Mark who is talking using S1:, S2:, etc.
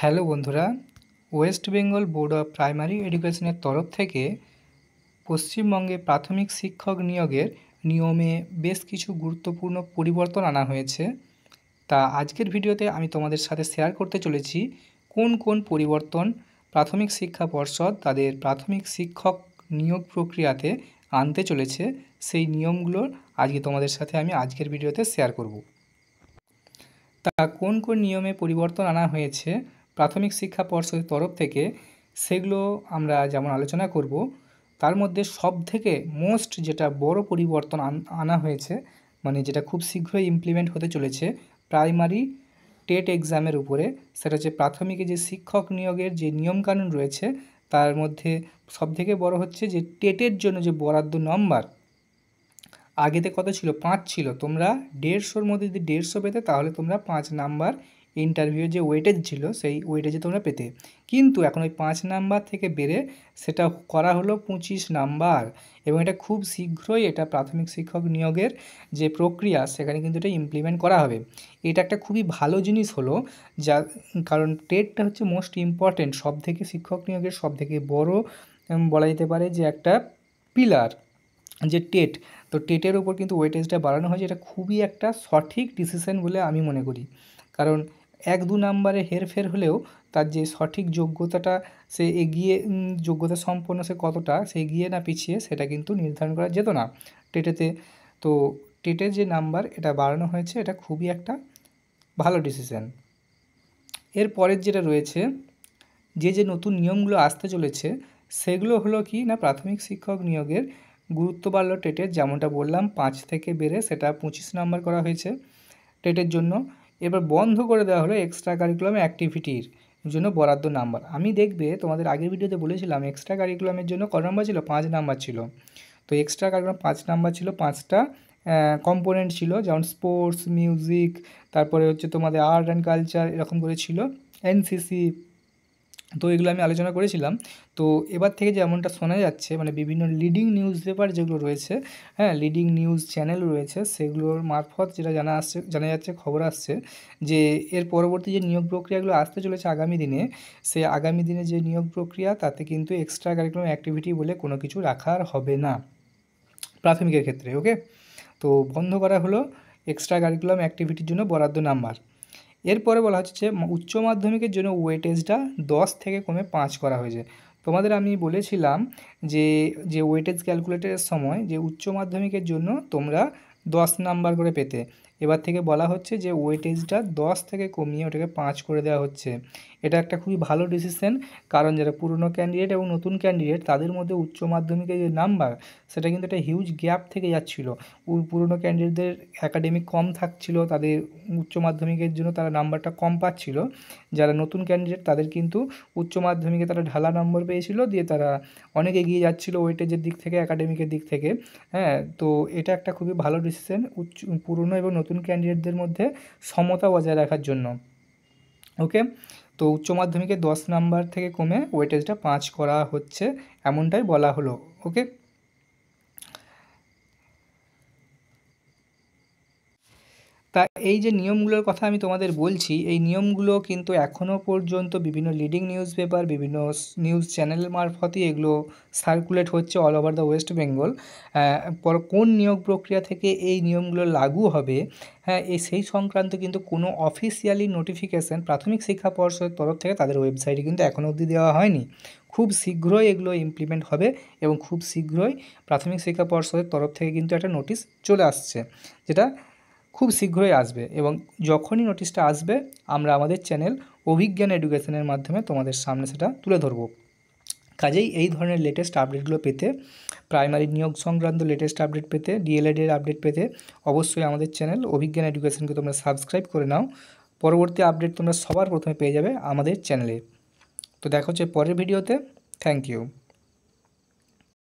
S1: Hello বন্ধুরা, West Bengal board of primary এডুকেশনের তরফ থেকে পশ্চিমবঙ্গে প্রাথমিক শিক্ষক নিয়োগের নিয়মে বেশ কিছু গুরুত্বপূর্ণ পরিবর্তন আনা হয়েছে। তা আজকের ভিডিওতে আমি তোমাদের সাথে শেয়ার করতে চলেছি কোন কোন পরিবর্তন প্রাথমিক শিক্ষা পর্ষদ তাদের প্রাথমিক শিক্ষক নিয়োগ প্রক্রিয়াতে আনতে চলেছে, সেই নিয়মগুলো আজকে তোমাদের সাথে আমি আজকের ভিডিওতে শেয়ার করব। তা কোন কোন নিয়মে পরিবর্তন আনা হয়েছে প্রাথমিক শিক্ষা পর্ষদের তরফ থেকে, সেগুলো আমরা যেমন আলোচনা করব। তার মধ্যে সবথেকে মোস্ট যেটা বড় পরিবর্তন আনা হয়েছে, মানে যেটা খুব শীঘ্রই ইমপ্লিমেন্ট হতে চলেছে প্রাইমারি টেট এক্সামের উপরে, সেটা হচ্ছে প্রাথমিকে যে শিক্ষক নিয়োগের যে নিয়মকানুন রয়েছে তার মধ্যে সবথেকে বড় হচ্ছে যে টেটের জন্য যে বরাদ্দ নম্বর আগেতে কত ছিল, 5 ছিল। তোমরা 150-র মধ্যে যদি 150 পেতে তাহলে তোমরা 5 নাম্বার ইন্টারভিউ যে ওয়েটেজ ছিল সেই ওয়েটেজে তোমরা পেতে, কিন্তু এখন ওই 5 নাম্বার থেকে বেড়ে সেটা করা হলো 25 নাম্বার। এবং এটা খুব শীঘ্রই এটা প্রাথমিক শিক্ষক নিয়োগের যে প্রক্রিয়া সেখানে কিন্তু এটা ইমপ্লিমেন্ট করা হবে। এটা একটা খুবই ভালো জিনিস হলো, যা কারণ টেটটা হচ্ছে মোস্ট ইম্পর্টেন্ট, সব থেকে শিক্ষক নিয়োগের সব থেকে বড় বলা যেতে পারে যে একটা পিলার যে টেট। তো টেটের ওপর কিন্তু ওয়েটেজটা বাড়ানো হয়েছে, এটা খুবই একটা সঠিক ডিসিশন বলে আমি মনে করি। কারণ 1-2 নাম্বারে হেরফের হলেও তার যে সঠিক যোগ্যতাটা সে এগিয়ে যোগ্যতা সম্পন্ন সে কতটা সে এগিয়ে না পিছিয়ে সেটা কিন্তু নির্ধারণ করা যেত না টেটেতে। তো টেটের যে নাম্বার এটা বাড়ানো হয়েছে, এটা খুবই একটা ভালো ডিসিশন। এর পরের যেটা রয়েছে, যে নতুন নিয়মগুলো আসতে চলেছে সেগুলো হলো কি না, প্রাথমিক শিক্ষক নিয়োগের গুরুত্ব বাড়লো টেটের, যেমনটা বললাম 5 থেকে বেড়ে সেটা 25 নাম্বার করা হয়েছে টেটের জন্য। এবার বন্ধ করে দেওয়া হলো এক্সট্রা কারিকুলাম অ্যাক্টিভিটির জন্য বরাদ্দ নাম্বার। আমি দেখবে তোমাদের আগের ভিডিওতে বলেছিলাম এক্সট্রা কারিকুলামের জন্য কত নাম্বার ছিল, 5 নাম্বার ছিল। তো এক্সট্রা কারিকুলাম 5 নাম্বার ছিল, 5টা কম্পোনেন্ট ছিল, যেমন স্পোর্টস, মিউজিক, তারপরে হচ্ছে তোমাদের আর্ট অ্যান্ড কালচার, এরকম করে ছিল, এনসিসি। তো এগুলো আমি আলোচনা করেছিলাম। তো এবার থেকে যেমনটা শোনা যাচ্ছে, মানে বিভিন্ন লিডিং নিউজ পেপার যেগুলো রয়েছে, হ্যাঁ লিডিং নিউজ চ্যানেল রয়েছে, সেগুলোর মারফত যেটা জানা যাচ্ছে, খবর আসছে যে এর পরবর্তী যে নিয়োগ প্রক্রিয়াগুলো আসতে চলেছে আগামী দিনে, সে আগামী দিনে যে নিয়োগ প্রক্রিয়া তাতে কিন্তু এক্সট্রা কারিকুলাম অ্যাক্টিভিটি বলে কোনো কিছু রাখার হবে না প্রাথমিকের ক্ষেত্রে। ওকে, তো বন্ধ করা হলো এক্সট্রা কারিকুলাম অ্যাক্টিভিটির জন্য বরাদ্দ নাম্বার। এরপরে বলা হচ্ছে উচ্চ মাধ্যমিকের জন্য ওয়েটেজটা 10 থেকে কমে 5 করা হয়েছে। তোমাদের আমি বলেছিলাম যে ওয়েটেজ ক্যালকুলেটরের সময় যে উচ্চ মাধ্যমিকের জন্য তোমরা 10 নাম্বার করে পেতে, এবার থেকে বলা হচ্ছে যে ওয়েটেজটা 10 থেকে কমিয়ে ওটাকে 5 করে দেওয়া হচ্ছে। এটা একটা খুবই ভালো ডিসিশন, কারণ যারা পুরনো ক্যান্ডিডেট এবং নতুন ক্যান্ডিডেট তাদের মধ্যে উচ্চ মাধ্যমিকের যে নাম্বার সেটা কিন্তু একটা হিউজ গ্যাপ থেকে যাচ্ছিলো। পুরনো ক্যান্ডিডেটদের একাডেমিক কম থাকছিল, তাদের উচ্চ মাধ্যমিকের জন্য তারা নাম্বারটা কম পাচ্ছিল। যারা নতুন ক্যান্ডিডেট তাদের কিন্তু উচ্চ মাধ্যমিকে তারা ঢালা নম্বর পেয়েছিল, দিয়ে তারা অনেক এগিয়ে যাচ্ছিল ওয়েটেজের দিক থেকে, একাডেমিকের দিক থেকে। হ্যাঁ, তো এটা একটা খুবই ভালো ডিসিশন পুরনো এবং নতুন ক্যান্ডিডেটদের মধ্যে সমতা বজায় রাখার জন্য। ওকে, তো উচ্চ মাধ্যমিকে 10 নাম্বার থেকে কমে ওয়েটেজটা 5 করা হচ্ছে, এমনটাই বলা হলো। ওকে, তা এই যে নিয়মগুলোর কথা আমি তোমাদের বলছি, এই নিয়মগুলো কিন্তু এখনও পর্যন্ত বিভিন্ন লিডিং নিউজ পেপার, বিভিন্ন নিউজ চ্যানেলের মারফতই এগুলো সার্কুলেট হচ্ছে all over the West Bengal. কোন নিয়োগ প্রক্রিয়া থেকে এই নিয়মগুলো লাগু হবে, হ্যাঁ সেই সংক্রান্ত কিন্তু কোনো অফিসিয়ালি নোটিফিকেশান প্রাথমিক শিক্ষা পর্ষদের তরফ থেকে তাদের ওয়েবসাইটে কিন্তু এখনও অবধি দেওয়া হয়নি। খুব শীঘ্রই এগুলো ইমপ্লিমেন্ট হবে এবং খুব শীঘ্রই প্রাথমিক শিক্ষা পর্ষদের তরফ থেকে কিন্তু একটা নোটিশ চলে আসছে, যেটা খুব শীঘ্রই আসবে। এবং যখনই নোটিশটা আসবে আমরা আমাদের চ্যানেল অভিজ্ঞান এডুকেশনের মাধ্যমে তোমাদের সামনে সেটা তুলে ধরব। কাজেই এই ধরনের লেটেস্ট আপডেটগুলো পেতে, প্রাইমারি নিয়োগ সংক্রান্ত লেটেস্ট আপডেট পেতে, ডিএলএডের আপডেট পেতে অবশ্যই আমাদের চ্যানেল অভিজ্ঞান এডুকেশনকে তোমরা সাবস্ক্রাইব করে নাও। পরবর্তী আপডেট তোমরা সবার প্রথমে পেয়ে যাবে আমাদের চ্যানেলে। তো দেখা হচ্ছে পরের ভিডিওতে। Thank you.